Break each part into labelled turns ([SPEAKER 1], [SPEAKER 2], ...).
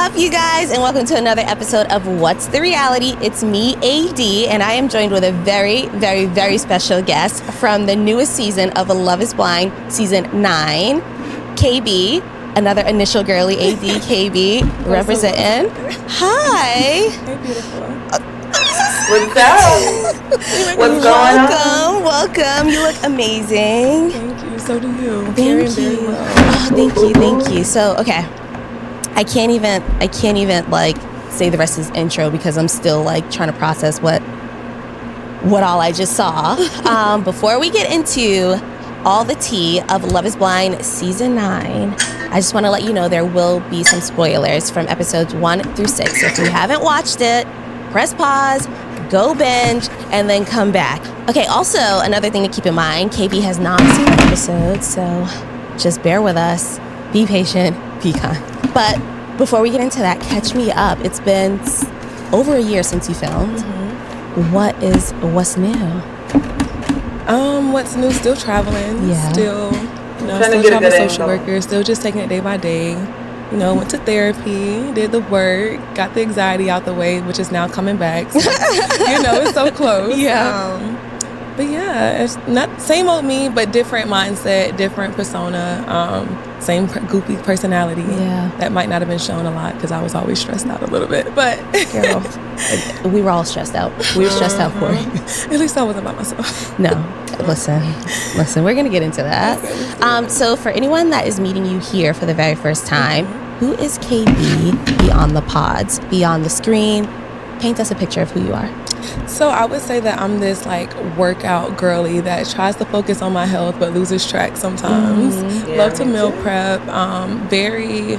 [SPEAKER 1] up, you guys, and welcome to another episode of What's the Reality? It's me, AD, and I am joined with a very, very, very special guest from the newest season of Love is Blind, Season 9, KB, another initial girly, AD KB, representing. Hi.
[SPEAKER 2] Hey, beautiful.
[SPEAKER 3] What's up? What's going on?
[SPEAKER 1] Welcome. You look amazing.
[SPEAKER 2] Thank you. So do you.
[SPEAKER 1] Thank you. Oh, thank you. So, okay. I can't even like say the rest of this intro because I'm still like trying to process what all I just saw. Before we get into all the tea of Love is Blind Season 9, I just want to let you know there will be some spoilers from episodes 1 through 6. So if you haven't watched it, press pause, go binge, and then come back. Okay, also, another thing to keep in mind, KB has not seen the episode, so just bear with us. Be patient, be kind. But before we get into that, catch me up. It's been over a year since you filmed. Mm-hmm. What's new?
[SPEAKER 2] What's new? Still traveling.
[SPEAKER 1] Yeah.
[SPEAKER 2] Still traveling social worker. Still just taking it day by day. You know, went to therapy, did the work, got the anxiety out the way, which is now coming back. So, it's so close.
[SPEAKER 1] Yeah.
[SPEAKER 2] But yeah, it's not same old me, but different mindset, different persona, same goofy personality.
[SPEAKER 1] Yeah.
[SPEAKER 2] That might not have been shown a lot because I was always stressed out a little bit. But
[SPEAKER 1] girl, we were all stressed out. We were stressed out for you.
[SPEAKER 2] At least I wasn't by myself.
[SPEAKER 1] No, listen. We're gonna get into that. So for anyone that is meeting you here for the very first time, who is KB beyond the pods, beyond the screen? Paint us a picture of who you are.
[SPEAKER 2] So I would say that I'm this like workout girly that tries to focus on my health but loses track sometimes. Mm-hmm. Love to meal prep. Very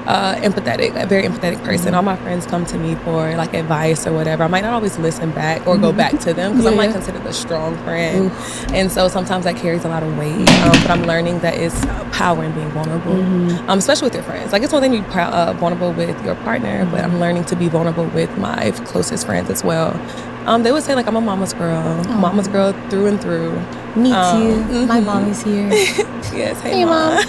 [SPEAKER 2] empathetic, a very empathetic person. All my friends come to me for like advice or whatever. I might not always listen back or go back to them because I'm like considered a strong friend. And so sometimes that carries a lot of weight. But I'm learning that it's power in being vulnerable, especially with your friends. Like it's one thing to be vulnerable with your partner, but I'm learning to be vulnerable with my closest friends as well. They would say like I'm a mama's girl through and through.
[SPEAKER 1] Me too. My mom is here.
[SPEAKER 2] Yes, hey mom.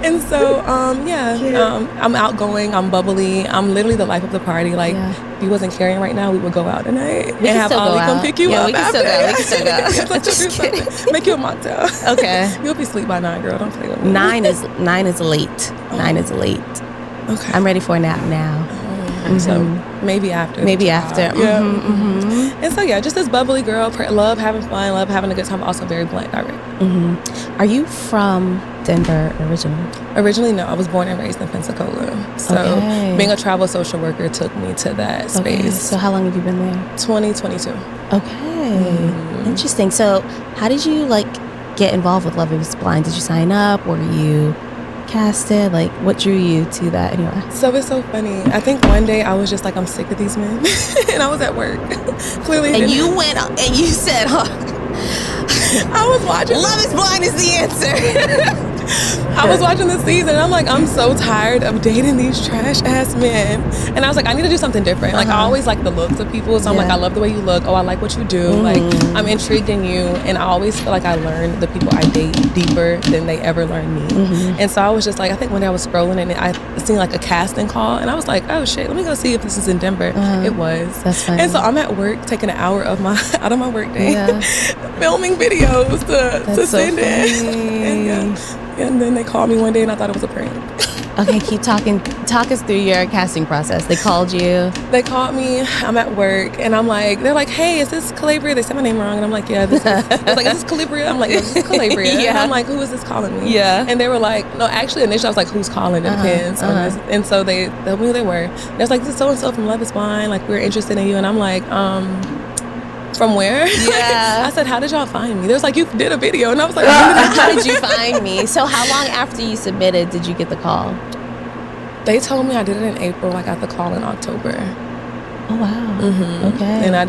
[SPEAKER 2] And so, I'm outgoing, I'm bubbly, I'm literally the life of the party. Like, if he wasn't carrying right now, we would go out tonight and have Ollie come pick you up.
[SPEAKER 1] We can still go.
[SPEAKER 2] Let's do something. Make you a mocktail.
[SPEAKER 1] Okay.
[SPEAKER 2] You'll be asleep by 9, girl. Don't play with me.
[SPEAKER 1] 9 is late. 9 is late.
[SPEAKER 2] Okay.
[SPEAKER 1] I'm ready for a nap now.
[SPEAKER 2] So maybe after.
[SPEAKER 1] Yeah.
[SPEAKER 2] And so just this bubbly girl. Love having fun. Love having a good time. Also very blunt, direct.
[SPEAKER 1] Are you from Denver originally?
[SPEAKER 2] Originally, no. I was born and raised in Pensacola. So being a travel social worker took me to that space.
[SPEAKER 1] So how long have you been there?
[SPEAKER 2] 2022.
[SPEAKER 1] Okay. Interesting. So how did you get involved with Love is Blind? Did you sign up? Were you casted? Like, what drew you to that anyway?
[SPEAKER 2] So it's so funny. I think one day I was just like, I'm sick of these men. And I was at work. Clearly.
[SPEAKER 1] And you went and you said,
[SPEAKER 2] I was watching.
[SPEAKER 1] Love is Blind is the answer.
[SPEAKER 2] I was watching the season and I'm like, I'm so tired of dating these trash ass men. And I was like, I need to do something different. Like I always like the looks of people. So I'm like, I love the way you look. Oh, I like what you do. Like I'm intrigued in you. And I always feel like I learn the people I date deeper than they ever learn me. And so I was just like, I think one day I was scrolling and I seen like a casting call and I was like, oh shit, let me go see if this is in Denver. It was.
[SPEAKER 1] That's funny.
[SPEAKER 2] And so I'm at work taking an hour of out of my work day, filming videos to send in. And then they called me one day and I thought it was a prank.
[SPEAKER 1] Okay, keep talking. Talk us through your casting process. They called you.
[SPEAKER 2] They called me. I'm at work and I'm like, they're like, hey, is this Calabria? They said my name wrong. And I'm like, yeah, this is. They're like, is this Calabria? I'm like, yeah, this is Calabria. And I'm like, who is this calling me?
[SPEAKER 1] Yeah.
[SPEAKER 2] And they were like, no, actually, initially I was like, who's calling? It depends. And so they told me who they were. They was like, this is so-and-so from Love is Blind. Like, we're interested in you. And I'm like, from where?
[SPEAKER 1] Yeah.
[SPEAKER 2] I said, how did y'all find me? They was like, you did a video. And I was like,
[SPEAKER 1] how did you find me? So how long after you submitted did you get the call?
[SPEAKER 2] They told me I did it in April. I got the call in October.
[SPEAKER 1] Oh, wow. Okay.
[SPEAKER 2] And I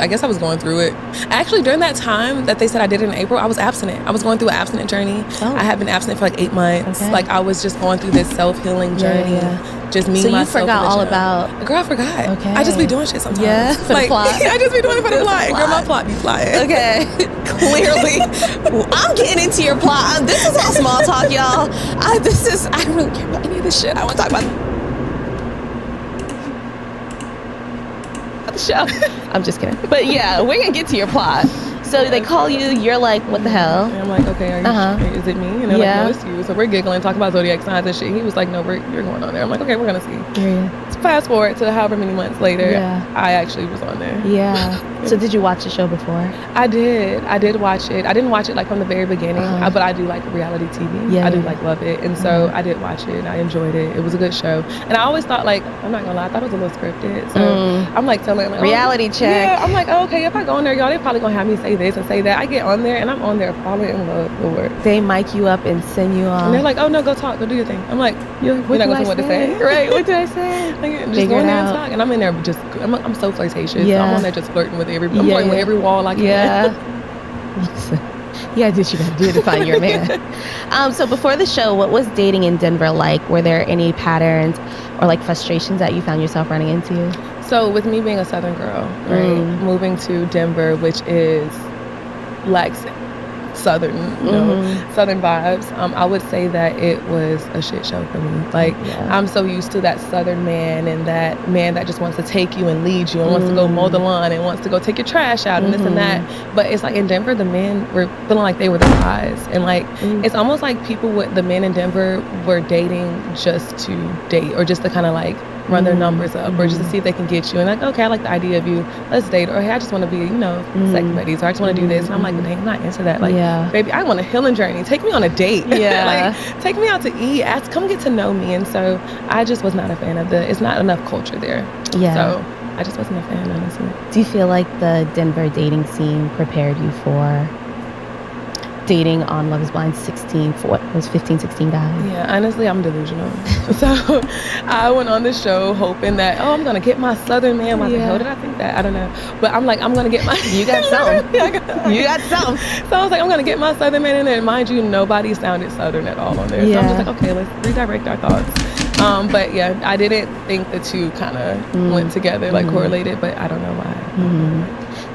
[SPEAKER 2] guess I was going through it. Actually, during that time that they said I did it in April, I was abstinent. I was going through an abstinent journey. I had been abstinent for 8 months.
[SPEAKER 1] Okay.
[SPEAKER 2] Like I was just going through this self-healing journey. Just me,
[SPEAKER 1] so
[SPEAKER 2] myself.
[SPEAKER 1] So you forgot all about...
[SPEAKER 2] Girl, I forgot.
[SPEAKER 1] Okay.
[SPEAKER 2] I just be doing shit sometimes.
[SPEAKER 1] Yeah, for the plot.
[SPEAKER 2] I just be doing it for the plot. Girl, my plot be flying.
[SPEAKER 1] Okay. Clearly. I'm getting into your plot. This is all small talk, y'all. I don't really care about any of this shit. I want to talk about the show. I'm just kidding. But yeah, we're gonna get to your plot. So they call you, you're like, what the hell?
[SPEAKER 2] And I'm like, okay, are you is it me? And they're like, no, it's you. So we're giggling, talking about zodiac signs and shit. He was like, no, you're going on there. I'm like, okay, we're gonna see.
[SPEAKER 1] Yeah.
[SPEAKER 2] So fast forward to however many months later, I actually was on there.
[SPEAKER 1] Yeah. So did you watch the show before?
[SPEAKER 2] I did watch it. I didn't watch it like from the very beginning, but I do like reality TV. I do like love it. And so I did watch it. I enjoyed it. It was a good show. And I always thought, like, I'm not gonna lie, I thought it was a little scripted. So I'm like telling like,
[SPEAKER 1] reality check.
[SPEAKER 2] Yeah, I'm like, oh, okay, if I go on there, y'all, they probably gonna have me say this and say that. I get on there and I'm on there falling in love, Lord.
[SPEAKER 1] They mic you up and send you on.
[SPEAKER 2] And they're like, oh no, go talk, go do your thing. I'm like, you're not gonna say what to say.
[SPEAKER 1] Right, what do I say?
[SPEAKER 2] Like, just go in there and talk. And I'm in there just, I'm so flirtatious.
[SPEAKER 1] Yeah.
[SPEAKER 2] So I'm on there just flirting with everybody. I'm flirting with every wall I can.
[SPEAKER 1] Yeah, did you gotta do to find your man. So before the show, what was dating in Denver like? Were there any patterns or like frustrations that you found yourself running into?
[SPEAKER 2] So with me being a Southern girl, right, moving to Denver, which is like Southern, you know, Southern vibes, I would say that it was a shit show for me. Like, I'm so used to that Southern man and that man that just wants to take you and lead you and wants to go mow the lawn and wants to go take your trash out and this and that. But it's like in Denver, the men were feeling like they were the guys. And like, it's almost like the men in Denver were dating just to date or just to kind of like run their numbers up or just to see if they can get you. And like, okay, I like the idea of you. Let's date. Or hey, I just want to be, you know, sex buddies. Or I just want to do this. And I'm like, dang, I'm not into that. Like, baby, I want a healing journey. Take me on a date. Like, take me out to eat. Come get to know me. And so I just was not a fan of it's not enough culture there. Yeah. So I just wasn't a fan, honestly.
[SPEAKER 1] Do you feel like the Denver dating scene prepared you for dating on Love is Blind 16 for what, those 15, 16 guys?
[SPEAKER 2] Yeah, honestly, I'm delusional. So I went on the show hoping that, I'm going to get my Southern man. Why the hell did I think that? I don't know. But I'm like, I'm going to get my...
[SPEAKER 1] You got something. You got something.
[SPEAKER 2] So I was like, I'm going to get my Southern man in there. And mind you, nobody sounded Southern at all on there. So I'm just like, okay, let's redirect our thoughts. But yeah, I didn't think the two kind of went together, like correlated, but I don't know why.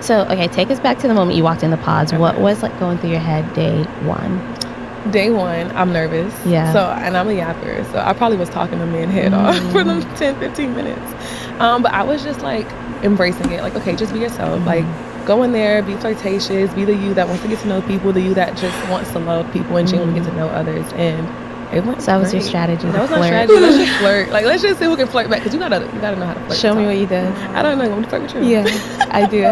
[SPEAKER 1] So, okay, take us back to the moment you walked in the pods. Okay. What was like going through your head day one?
[SPEAKER 2] Day one, I'm nervous. Yeah. So, and I'm a yapper. So I probably was talking to men head off for them 10, 15 minutes. But I was just like embracing it. Like, okay, just be yourself. Like, go in there, be flirtatious, be the you that wants to get to know people, the you that just wants to love people and genuinely get to know others. And it went
[SPEAKER 1] so that was your strategy.
[SPEAKER 2] That was my strategy. Let's just flirt. Like, let's just see who can flirt back. Because you gotta know how to flirt.
[SPEAKER 1] Show me what you did.
[SPEAKER 2] I don't know. You want to flirt with you?
[SPEAKER 1] Yeah, I do.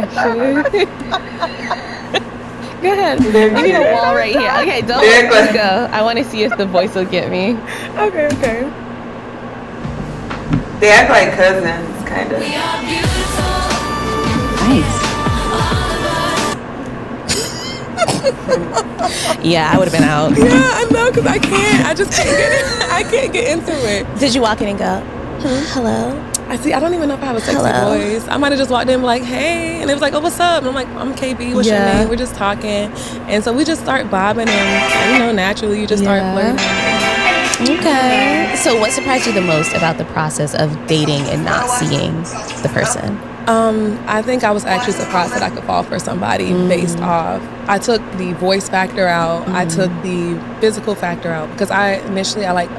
[SPEAKER 1] Go ahead. I need a wall right here. Okay, let's go. I want to see if the voice will get me.
[SPEAKER 2] Okay.
[SPEAKER 3] They act like cousins, kind of.
[SPEAKER 1] Nice. Yeah, I would have been out.
[SPEAKER 2] Yeah, I know, because I can't get into it.
[SPEAKER 1] Did you walk in and go, hello?
[SPEAKER 2] I don't even know if I have a sexy voice. I might have just walked in and be like, hey, and it was like, oh, what's up? And I'm like, I'm KB, what's your name? We're just talking. And so we just start vibing and, you know, naturally you just start flirting.
[SPEAKER 1] Okay. So what surprised you the most about the process of dating and not seeing the person?
[SPEAKER 2] I think I was actually surprised that I could fall for somebody based off. I took the voice factor out. I took the physical factor out because I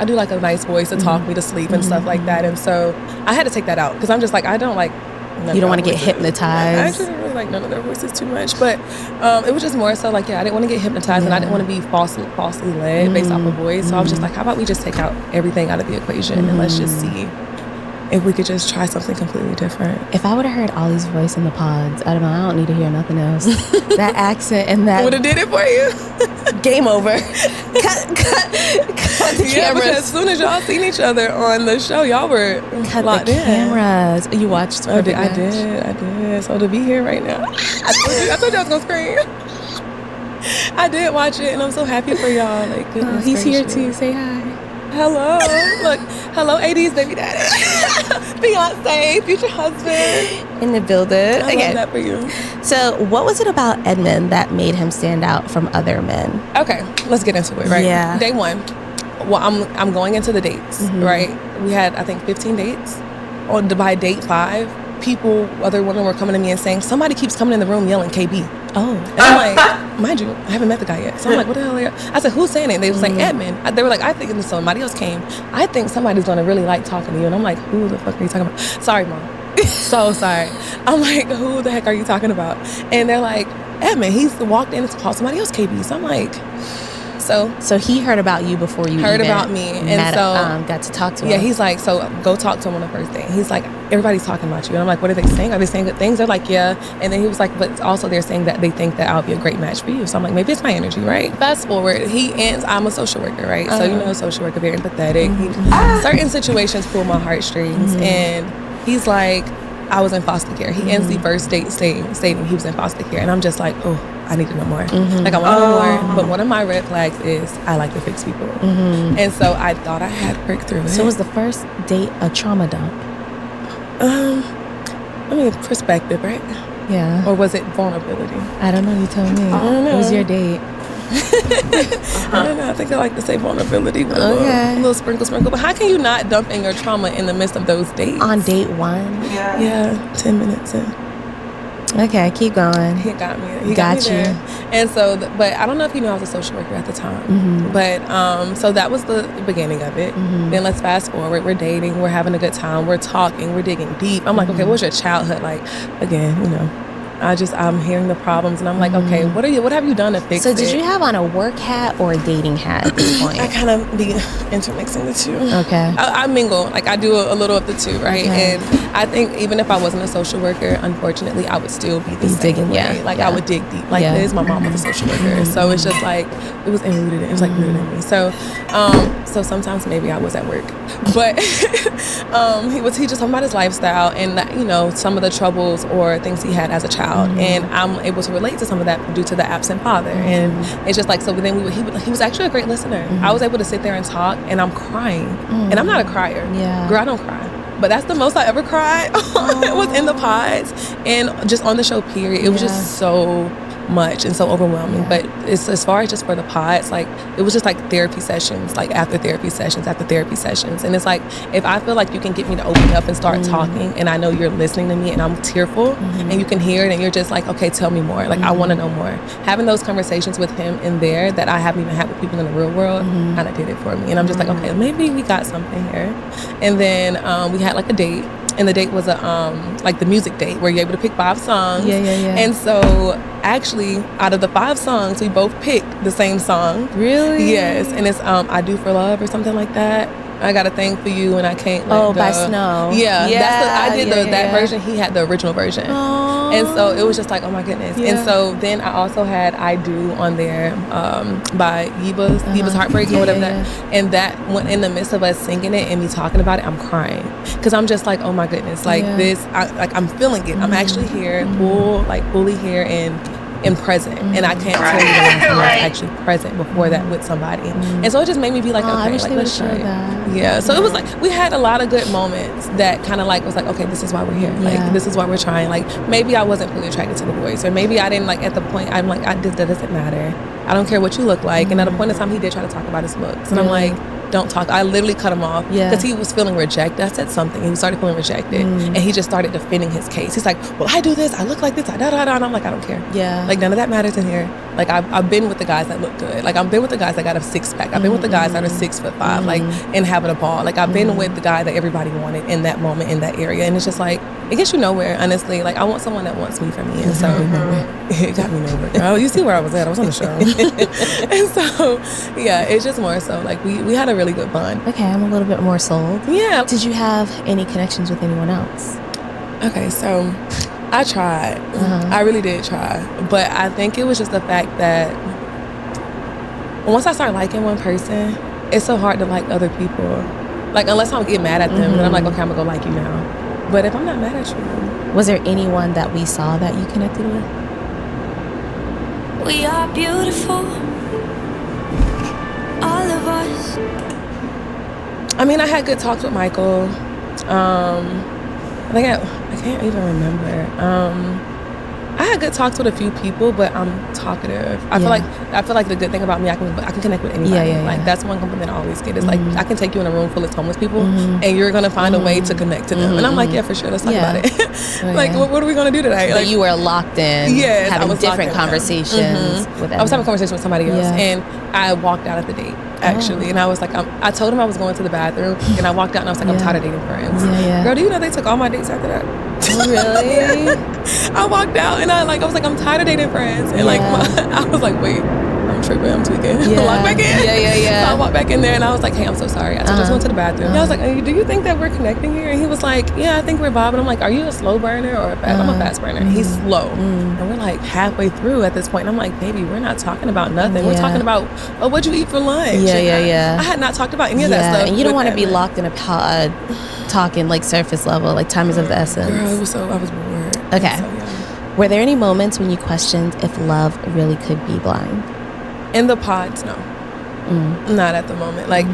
[SPEAKER 2] do like a nice voice to talk me to sleep and stuff like that. And so I had to take that out because I'm just like, I don't like.
[SPEAKER 1] You don't want to get hypnotized.
[SPEAKER 2] I actually don't really like none of their voices too much, but it was just more so like, I didn't want to get hypnotized and I didn't want to be falsely led based off a voice. So I was just like, how about we just take out everything out of the equation and let's just see if we could just try something completely different.
[SPEAKER 1] If I would have heard Ollie's voice in the pods, I don't need to hear nothing else. That accent and that
[SPEAKER 2] would have did it for you.
[SPEAKER 1] Game over. Cut the cameras.
[SPEAKER 2] Because as soon as y'all seen each other on the show, y'all were locked
[SPEAKER 1] the cameras. You watched?
[SPEAKER 2] I did. So to be here right now, I told you I was gonna scream. I did watch it, and I'm so happy for y'all. Like, goodness
[SPEAKER 1] he's
[SPEAKER 2] gracious.
[SPEAKER 1] here too. Say hi.
[SPEAKER 2] Hello. Look, hello, AD's baby daddy. Beyonce, future husband.
[SPEAKER 1] In the building.
[SPEAKER 2] I love that for you.
[SPEAKER 1] So what was it about Edmund that made him stand out from other men?
[SPEAKER 2] Okay, let's get into it, right?
[SPEAKER 1] Yeah.
[SPEAKER 2] Day one. Well, I'm going into the dates, right? We had, I think, 15 dates. By date 5, other women were coming to me and saying, somebody keeps coming in the room yelling KB.
[SPEAKER 1] Oh.
[SPEAKER 2] And I'm like, mind you, I haven't met the guy yet. So I'm like, what the hell are you? I said, who's saying it? They were saying Edmund. They were like, I think, and somebody else came. I think somebody's going to really like talking to you. And I'm like, who the fuck are you talking about? Sorry, Mom. So sorry. I'm like, who the heck are you talking about? And they're like, Edmund, he's walked in and called somebody else KB. So I'm like, so
[SPEAKER 1] he heard about you before you
[SPEAKER 2] heard
[SPEAKER 1] even
[SPEAKER 2] about me, and so
[SPEAKER 1] got to talk to him.
[SPEAKER 2] Yeah, he's like, so go talk to him on the first day. He's like, everybody's talking about you, and I'm like, what are they saying? Are they saying good things? They're like, yeah. And then he was like, but also they're saying that they think that I'll be a great match for you. So I'm like, maybe it's my energy, right? Fast forward, he ends. I'm a social worker, right? So you know, social worker, very empathetic. Certain situations pull my heartstrings, and he's like, I was in foster care. He ends the first date stating he was in foster care, and I'm just like, oh, I need to know more. Like, I want to know more. But one of my red flags is I like to fix people, and so I thought I had worked through it.
[SPEAKER 1] So was the first date a trauma dump?
[SPEAKER 2] I mean, perspective, right?
[SPEAKER 1] Yeah.
[SPEAKER 2] Or was it vulnerability?
[SPEAKER 1] I don't know. You tell me.
[SPEAKER 2] I don't know.
[SPEAKER 1] It was your date.
[SPEAKER 2] I don't know. I think I like to say vulnerability with a little sprinkle. But how can you not dump in your trauma in the midst of those dates?
[SPEAKER 1] On date one?
[SPEAKER 2] Yeah, 10 minutes in.
[SPEAKER 1] Okay, keep going.
[SPEAKER 2] He got me. He
[SPEAKER 1] got
[SPEAKER 2] me
[SPEAKER 1] you.
[SPEAKER 2] there. And so, but I don't know if you know I was a social worker at the time. But so that was the beginning of it. Then let's fast forward. We're dating. We're having a good time. We're talking. We're digging deep. I'm like, okay, what was your childhood like? Again, you know. I'm hearing the problems, and I'm like, okay, what have you done to fix it?
[SPEAKER 1] So did you have on a work hat or a dating hat at this point?
[SPEAKER 2] I kind of be intermixing the two.
[SPEAKER 1] Okay.
[SPEAKER 2] I mingle. Like, I do a little of the two, right?
[SPEAKER 1] Okay.
[SPEAKER 2] And I think even if I wasn't a social worker, unfortunately, I would still be the same
[SPEAKER 1] digging,
[SPEAKER 2] way.
[SPEAKER 1] yeah.
[SPEAKER 2] Like, I would dig deep. Like this, my mom was a social worker. So it's just like, it was enrooted. It was like rooted in me. So so sometimes maybe I was at work. But he just talking about his lifestyle and, you know, some of the troubles or things he had as a child. And I'm able to relate to some of that due to the absent father. And it's just like, so then he was actually a great listener. I was able to sit there and talk, and I'm crying. And I'm not a crier.
[SPEAKER 1] Yeah.
[SPEAKER 2] Girl, I don't cry. But that's the most I ever cried. It was in the pods and just on the show, period. It was just so much and so overwhelming. But it's, as far as just for the pods, like, it was just like therapy sessions, like after therapy sessions. And it's like, if I feel like you can get me to open up and start talking, and I know you're listening to me and I'm tearful, and you can hear it, and you're just like, okay, tell me more. Like, I want to know more. Having those conversations with him in there that I haven't even had with people in the real world kind of did it for me. And I'm just like, okay, maybe we got something here. And then we had like a date. And the date was like the music date where you're able to pick 5 songs.
[SPEAKER 1] Yeah.
[SPEAKER 2] And so actually, out of the 5 songs, we both picked the same song.
[SPEAKER 1] Really?
[SPEAKER 2] Yes. And it's I Do For Love or something like that. I Got a Thing For You and I Can't Let Go.
[SPEAKER 1] By Snow.
[SPEAKER 2] Yeah. I did that
[SPEAKER 1] yeah.
[SPEAKER 2] version. He had the original version.
[SPEAKER 1] Aww.
[SPEAKER 2] And so it was just like, oh my goodness.
[SPEAKER 1] Yeah.
[SPEAKER 2] And so then I also had I Do on there by Yeba's Heartbreak or whatever that. And that, when in the midst of us singing it and me talking about it, I'm crying. Because I'm just like, oh my goodness. Like this, I'm feeling it. I'm actually here, fully here and present. And I can't tell you the last time I was actually present before that with somebody. And so it just made me be like, okay,
[SPEAKER 1] I wish
[SPEAKER 2] like,
[SPEAKER 1] they
[SPEAKER 2] let's try it.
[SPEAKER 1] that.
[SPEAKER 2] Yeah. So it was like, we had a lot of good moments that kind of like was like, okay, this is why we're here. Like, this is why we're trying. Like, maybe I wasn't fully attracted to the boys, or maybe I didn't, like, at the point, I'm like, that doesn't matter. I don't care what you look like. And at a point in time, he did try to talk about his looks. And I'm like, don't talk. I literally cut him off because he was feeling rejected. I said something. He started feeling rejected. And he just started defending his case. He's like, well, I do this. I look like this. And I'm like, I don't care.
[SPEAKER 1] Yeah.
[SPEAKER 2] Like, none of that matters in here. Like, I've been with the guys that look good. Like, I've been with the guys that got a 6-pack. I've been with the guys that are 6'5", like, and having a ball. Like, I've been with the guy that everybody wanted in that moment, in that area. And it's just like, it gets you nowhere, honestly. Like, I want someone that wants me for me. And so it got me nowhere. Oh, you see where I was at. I was on the show. And so, yeah, it's just more so, like, we had a really good bond.
[SPEAKER 1] Okay, I'm a little bit more sold.
[SPEAKER 2] Yeah.
[SPEAKER 1] Did you have any connections with anyone else?
[SPEAKER 2] Okay, so I tried. I really did try. But I think it was just the fact that once I start liking one person, it's so hard to like other people. Like, unless I get mad at them, then I'm like, okay, I'm gonna go like you now. But if I'm not mad at you.
[SPEAKER 1] Was there anyone that we saw that you connected with?
[SPEAKER 4] We are beautiful, all of us.
[SPEAKER 2] I mean, I had good talks with Michael. I think I can't even remember. I had good talks with a few people, but I'm talkative. I feel like the good thing about me, I can connect with anybody. Like, that's one compliment I always get. Is like, I can take you in a room full of homeless people, and you're gonna find a way to connect to them. And I'm like, yeah, for sure. Let's talk about it. Like, what are we gonna do today?
[SPEAKER 1] But
[SPEAKER 2] like,
[SPEAKER 1] you were locked in, having different conversations with
[SPEAKER 2] I was having a conversation with somebody else, and I walked out at the date. actually. And I was like, I told him I was going to the bathroom, and I walked out and I was like, I'm tired of dating friends. Girl, do you know they took all my dates after that?
[SPEAKER 1] Oh, really?
[SPEAKER 2] I walked out and I was like, I'm tired of dating friends. And like, I was like, wait, I'm tripping, I'm tweaking. Walk back in. So I walked back in there and I was like, hey, I'm so sorry. I just went to the bathroom. And I was like, do you think that we're connecting here? And he was like, yeah, I think we're vibing. I'm like, are you a slow burner or a fast? I'm a fast burner. He's slow. And we're like halfway through at this point. And I'm like, baby, we're not talking about nothing. We're talking about, what'd you eat for lunch? I had not talked about any of that stuff.
[SPEAKER 1] And you don't want to be locked in a pod talking like surface level, like time is of the essence.
[SPEAKER 2] Girl, I was bored.
[SPEAKER 1] Okay.
[SPEAKER 2] So,
[SPEAKER 1] Were there any moments when you questioned if love really could be blind?
[SPEAKER 2] in the pods, no. Not at the moment. Like,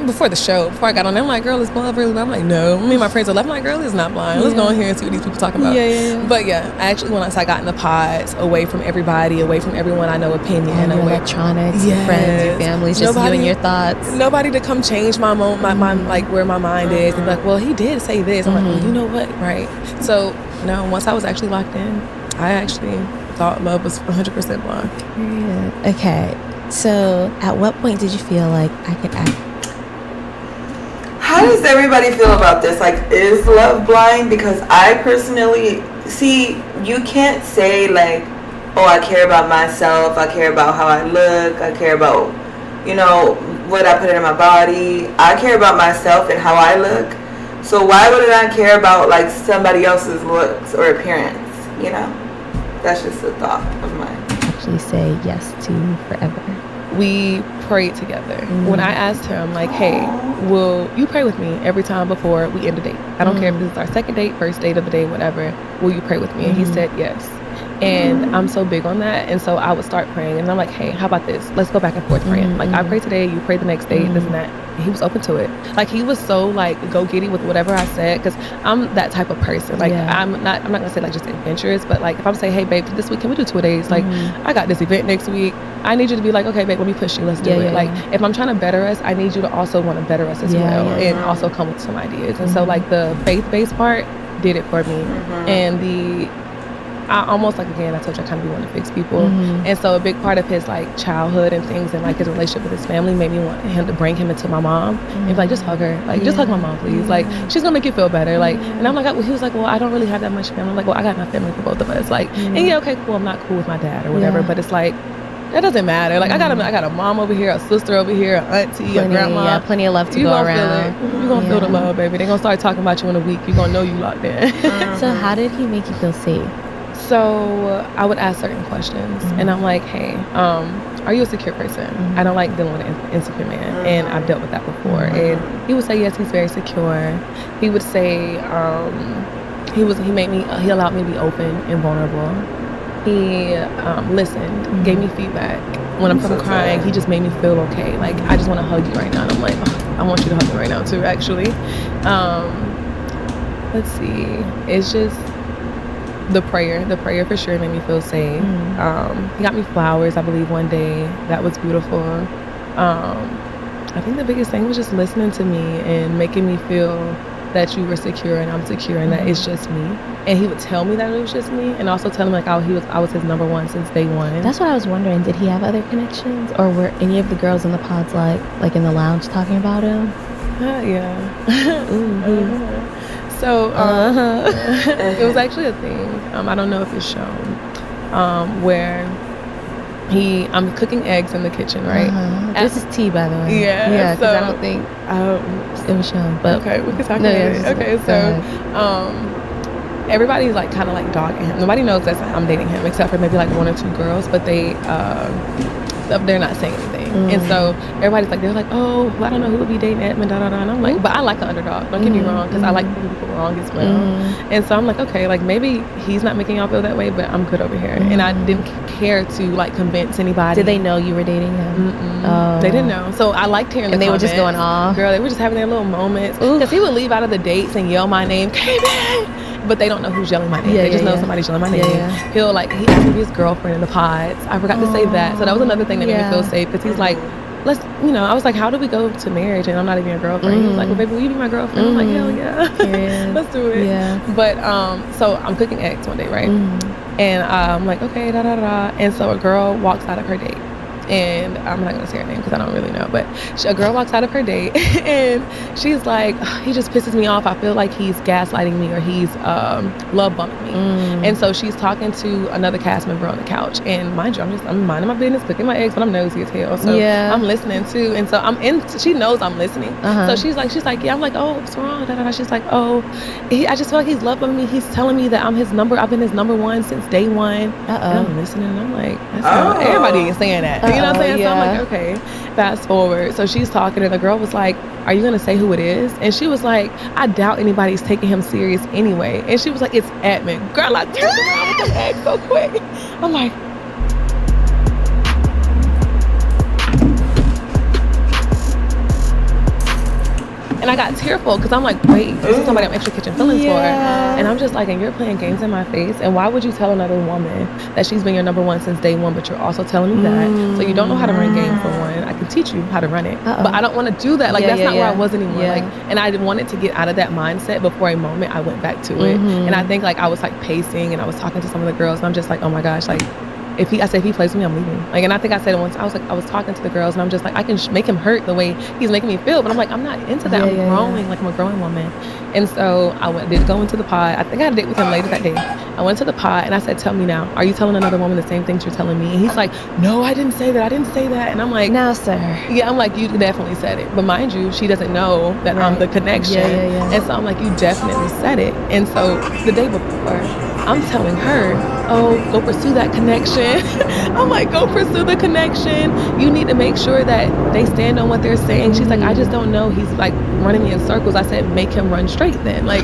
[SPEAKER 2] before the show, before I got on there, I'm like, girl, is love really blind? I'm like, no. Me and my friends are left. I'm like, girl, it's not blind. Let's go in here and see what these people talking about. But yeah, actually, once I got in the pods, away from everybody, away from everyone I know opinion.
[SPEAKER 1] Your electronics, your friends, your families, just you and your thoughts.
[SPEAKER 2] Nobody to come change my mind, like where my mind is. And be like, well, he did say this. I'm like, well, you know what? Right. So, no, once I was actually locked in, I actually thought love was 100% blind.
[SPEAKER 1] Yeah. Okay. So, at what point did you feel like I could act?
[SPEAKER 3] How does everybody feel about this? Like, is love blind? Because I personally see, you can't say like, oh, I care about myself, I care about how I look, I care about, you know, what I put in my body. I care about myself and how I look. So why would I care about like somebody else's looks or appearance? You know, that's just a thought of mine.
[SPEAKER 1] Actually say yes to forever.
[SPEAKER 2] We prayed together. When I asked him, like, hey, will you pray with me every time before we end a date? I don't care if this is our second date, first date of the day, whatever. Will you pray with me? And he said yes. And I'm so big on that. And so I would start praying. And I'm like, hey, how about this? Let's go back and forth praying. Like, I pray today, you pray the next day, this and that. And he was open to it. Like, he was so, like, go-giddy with whatever I said. Because I'm that type of person. Like, I'm not going to say, like, just adventurous. But, like, if I'm saying, hey, babe, this week, can we do 2 days? Like, I got this event next week. I need you to be like, okay, babe, let me push you. Let's do it. Like, if I'm trying to better us, I need you to also want to better us as well. And also come with some ideas. And so, like, the faith-based part did it for me. And I almost, like, again, I told you I kind of be wanting to fix people. And so a big part of his, like, childhood and things and, like, his relationship with his family made me want him to bring him into my mom and be like, just hug her. Like, just hug my mom, please. Like, she's going to make you feel better. Like, and I'm like, he was like, well, I don't really have that much family. I'm like, well, I got enough family for both of us. Like, and okay, cool, I'm not cool with my dad or whatever. But it's like, that doesn't matter. Like, I got a mom over here, a sister over here, an auntie, a grandma.
[SPEAKER 1] Yeah, plenty of love to go around.
[SPEAKER 2] You're going to feel the love, baby. They're going to start talking about you in a week. You're going to know you locked in.
[SPEAKER 1] So how did he make you feel safe?
[SPEAKER 2] So I would ask certain questions, and I'm like, hey, are you a secure person? I don't like dealing with an insecure man, and I've dealt with that before. And he would say, yes, he's very secure. He would say, he allowed me to be open and vulnerable. He listened, gave me feedback. When I'm crying, he just made me feel okay. Like, I just want to hug you right now. And I'm like, I want you to hug me right now too, actually. Let's see. It's just the prayer for sure made me feel safe. He got me flowers, I believe, one day. That was beautiful. I think the biggest thing was just listening to me and making me feel that you were secure and I'm secure and that it's just me. And he would tell me that it was just me, and also tell him like I was his number one since day one. That's
[SPEAKER 1] what I was wondering. Did he have other connections, or were any of the girls in the pods like in the lounge talking about him?
[SPEAKER 2] So it was actually a thing. I don't know if it's shown. Where I'm cooking eggs in the kitchen, right?
[SPEAKER 1] This is tea, by the way.
[SPEAKER 2] Yeah.
[SPEAKER 1] Because I don't think it was shown. But
[SPEAKER 2] okay, we can talk about it. Okay, so everybody's like kind of like dogging him. Nobody knows that I'm dating him except for maybe like 1 or 2 girls, but they're not saying anything. And so everybody's like, they're like, oh, well, I don't know who would be dating Edmund, and I'm like, but I like the underdog. Don't get me wrong, because I like proving people wrong as well. And so I'm like, okay, like maybe he's not making y'all feel that way, but I'm good over here. And I didn't care to like convince anybody.
[SPEAKER 1] Did they know you were dating him?
[SPEAKER 2] Oh. They didn't know. So I liked hearing the comments.
[SPEAKER 1] And they were just going off?
[SPEAKER 2] Girl, they were just having their little moments. Because he would leave out of the dates and yell my name, K-Man! But they don't know who's yelling my name. They just know somebody's yelling my name. He asked me to be his girlfriend in the pods. I forgot to say that. So that was another thing that made me feel safe, because he's like, I was like, how do we go to marriage and I'm not even your girlfriend? He was like, well, baby, will you be my girlfriend? I'm like, hell yeah. Let's do it. But so I'm cooking eggs one day, right? And I'm like, okay, And so a girl walks out of her date. and I'm not gonna say her name because I don't really know, but a girl walks out of her date and she's like, he just pisses me off. I feel like he's gaslighting me or he's love bombing me. And so she's talking to another cast member on the couch, and mind you, I'm minding my business, cooking my eggs, but I'm nosy as hell, so I'm listening too. And so she knows I'm listening. So she's like, yeah. I'm like, oh, what's wrong? She's like, oh, I just feel like he's love bombing me. He's telling me that I've been his number one since day one. And I'm listening, and I'm like, everybody ain't saying that. You know what I'm saying? So I'm like, okay. Fast forward. So she's talking, and the girl was like, are you gonna say who it is? And she was like, I doubt anybody's taking him serious anyway. And she was like, it's Edmund. Girl, I turned around with them eggs so quick. I'm like, and I got tearful because I'm like, wait, this is somebody I'm actually catching feelings for. And I'm just like, and you're playing games in my face. And why would you tell another woman that she's been your number one since day one, but you're also telling me that? So you don't know how to run game for one. I can teach you how to run it. But I don't want to do that. Like, that's not where I was anymore. Like, and I wanted to get out of that mindset before a moment I went back to it. And I think like I was like pacing and I was talking to some of the girls and I'm just like, oh my gosh, like, if he plays with me, I'm leaving. Like, and I think I said it once. I was talking to the girls, and I'm just like, I can make him hurt the way he's making me feel. But I'm like, I'm not into that. I'm growing, like I'm a growing woman. And so I did go into the pod. I think I had a date with him later that day. I went to the pod, and I said, tell me now, are you telling another woman the same things you're telling me? And he's like, no, I didn't say that. I didn't say that. And I'm like,
[SPEAKER 1] now, sir.
[SPEAKER 2] Yeah, I'm like, you definitely said it. But mind you, she doesn't know that I'm the connection. And so I'm like, you definitely said it. And so the day before, I'm telling her, oh, go pursue that connection. I'm like, go pursue the connection. You need to make sure that they stand on what they're saying. She's like, I just don't know. He's like running me in circles. I said, make him run straight then. Like,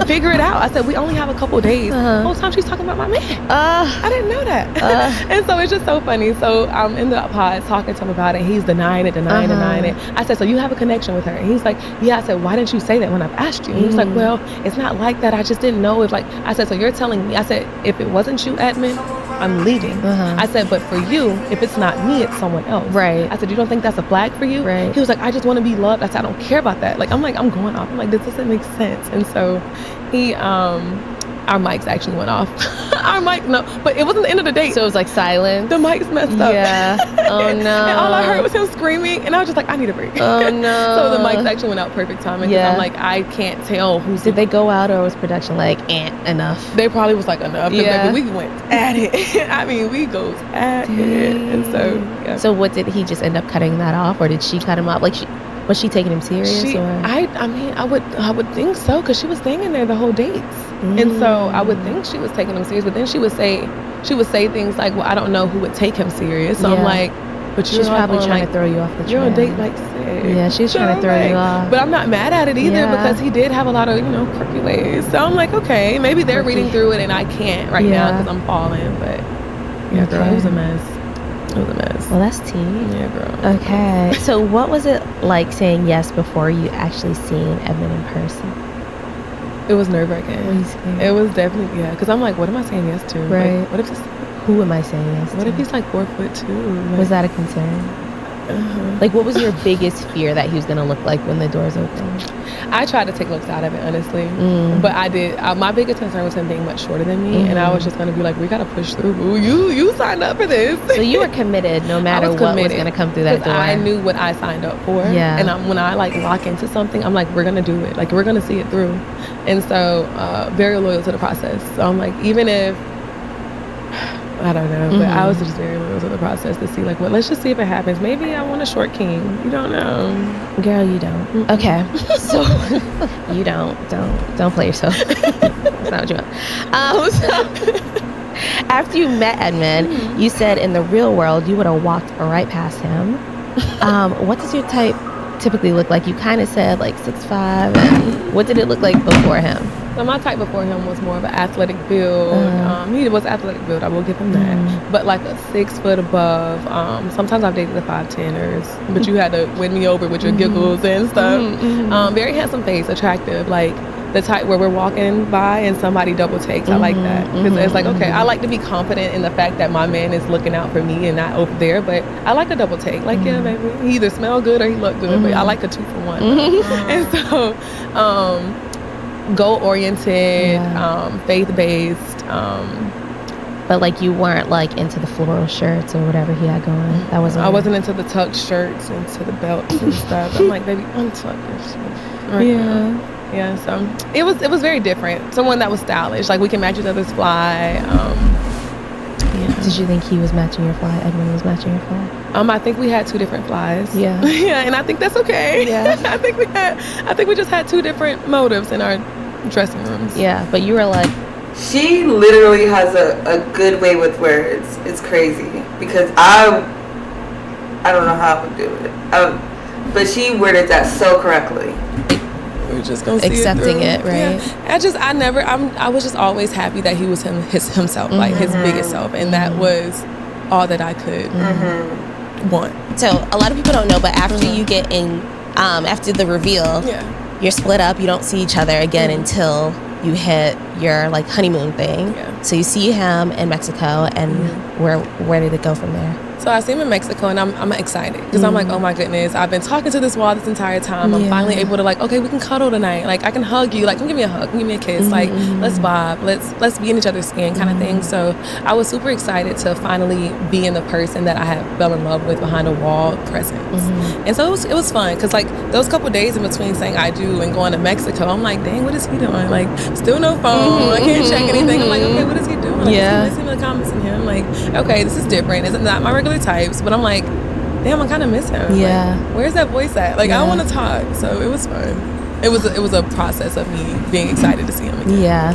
[SPEAKER 2] figure it out. I said, we only have a couple days. The whole time she's talking about my man. I didn't know that. And so it's just so funny. So I'm in the pod talking to him about it. He's denying it. I said, so you have a connection with her? And he's like, yeah. I said, why didn't you say that when I've asked you? And he was like, well, it's not like that. I just didn't know if like, I said, so you're telling me. I said, if it wasn't you, Edmund, I'm leaving. I said, but for you, if it's not me, it's someone else.
[SPEAKER 1] Right.
[SPEAKER 2] I said, you don't think that's a flag for you?
[SPEAKER 1] Right.
[SPEAKER 2] He was like, I just want to be loved. I said, I don't care about that. Like, I'm going off. I'm like, this doesn't make sense. And so he, our mics actually went off. But it wasn't the end of the date.
[SPEAKER 1] So it was like silence.
[SPEAKER 2] The mics messed up.
[SPEAKER 1] Yeah. Oh no.
[SPEAKER 2] And all I heard was him screaming, and I was just like, I need a break.
[SPEAKER 1] Oh no.
[SPEAKER 2] So the mics actually went out perfect timing. Yeah. I'm like, I can't tell who's.
[SPEAKER 1] Did they go out, or was production like, enough?
[SPEAKER 2] They probably was like, enough. Yeah. Baby, we went at it. I mean, we goes at it. And so, yeah.
[SPEAKER 1] So what, did he just end up cutting that off, or did she cut him off? Like, was she taking him serious?
[SPEAKER 2] I mean, I would think so, because she was staying in there the whole date. And so I would think she was taking him serious, but then she would say things like, well, I don't know who would take him serious. So I'm like, but
[SPEAKER 1] she's probably trying to throw you off the track.
[SPEAKER 2] You're on date like 6.
[SPEAKER 1] Yeah, she's trying to throw you off.
[SPEAKER 2] But I'm not mad at it either, because he did have a lot of, quirky ways. So I'm like, okay, maybe they're reading through it and I can't now because I'm falling. But yeah, girl, it was a mess. It was a mess.
[SPEAKER 1] Well, that's tea.
[SPEAKER 2] Yeah, girl.
[SPEAKER 1] Okay. So what was it like saying yes before you actually seen Edmund in person?
[SPEAKER 2] It was nerve-wracking. It was definitely, because I'm like, what am I saying yes to?
[SPEAKER 1] Right.
[SPEAKER 2] Like, what if
[SPEAKER 1] who am I saying yes to?
[SPEAKER 2] What if he's like 4'2"? Like,
[SPEAKER 1] was that a concern? Like, what was your biggest fear that he was gonna look like when the doors opened?
[SPEAKER 2] I tried to take looks out of it, honestly, but I did. My biggest concern was him being much shorter than me, and I was just gonna be like, we gotta push through. Boo. You signed up for this.
[SPEAKER 1] So you were committed, no matter what was gonna come through that door.
[SPEAKER 2] I knew what I signed up for. Yeah. And when I like lock into something, I'm like, we're gonna do it. Like, we're gonna see it through. And so, very loyal to the process. So I'm like, even if I don't know, but I was just very loyal to the process to see, like, well, let's just see if it happens. Maybe I want a short king. You don't know.
[SPEAKER 1] Girl, you don't. Okay. So, you don't play yourself. That's not what you want. So, after you met Edmund, you said in the real world, you would have walked right past him. What does your type typically look like? You kind of said like 6'5", and what did it look like before him?
[SPEAKER 2] So my type before him was more of an athletic build. He was athletic build, I will give him that. But like a 6 foot above. Sometimes I've dated the 5'10"ers, but you had to win me over with your giggles and stuff. Very handsome face, attractive, like the type where we're walking by and somebody double takes. I like that, because it's like, okay, I like to be confident in the fact that my man is looking out for me and not over there, but I like a double take. Like, yeah, baby, he either smell good or he look good, but I like a 2 for 1. And so goal-oriented, faith-based,
[SPEAKER 1] But like you weren't like into the floral shirts or whatever he had going. That wasn't.
[SPEAKER 2] I wasn't into the tucked shirts, into the belts and stuff. I'm like, baby, untuck this shit. Right now. Yeah, so it was very different. Someone that was stylish, like we can match each other's fly.
[SPEAKER 1] Did you think he was matching your fly? Edwin was matching your fly?
[SPEAKER 2] I think we had two different flies.
[SPEAKER 1] Yeah.
[SPEAKER 2] Yeah, and I think that's okay.
[SPEAKER 1] Yeah.
[SPEAKER 2] I think we just had two different motives in our dressing rooms.
[SPEAKER 1] Yeah, but you were like,
[SPEAKER 3] she literally has a good way with words. It's crazy because I don't know how I would do it. But she worded that so correctly.
[SPEAKER 2] We're just gonna see
[SPEAKER 1] accepting
[SPEAKER 2] it,
[SPEAKER 1] right?
[SPEAKER 2] Yeah. I was just always happy that he was himself, like his biggest self, and that was all that I could want.
[SPEAKER 1] So a lot of people don't know, but after you get in, after the reveal, you're split up. You don't see each other again until you hit your like honeymoon thing.
[SPEAKER 2] Yeah.
[SPEAKER 1] So you see him in Mexico, and where did it go from there?
[SPEAKER 2] So I see him in Mexico, and I'm excited because I'm like, oh my goodness, I've been talking to this wall this entire time. I'm finally able to like, okay, we can cuddle tonight. Like I can hug you. Like come give me a hug, come give me a kiss. Like let's vibe, let's be in each other's skin, kind of thing. So I was super excited to finally be in the person that I had fell in love with behind a wall presence. And so it was fun because like those couple days in between saying I do and going to Mexico, I'm like, dang, what is he doing? Like still no phone. I can't check anything. I'm like, okay, what is he doing? Like, I see the comments in him. Like, okay, this is different. It's not my regular types, but I'm like, damn, I kind of miss him.
[SPEAKER 1] Yeah.
[SPEAKER 2] Like, where's that voice at? Like, I want to talk. So it was fun. It was a process of me being excited to see him again.
[SPEAKER 1] Yeah.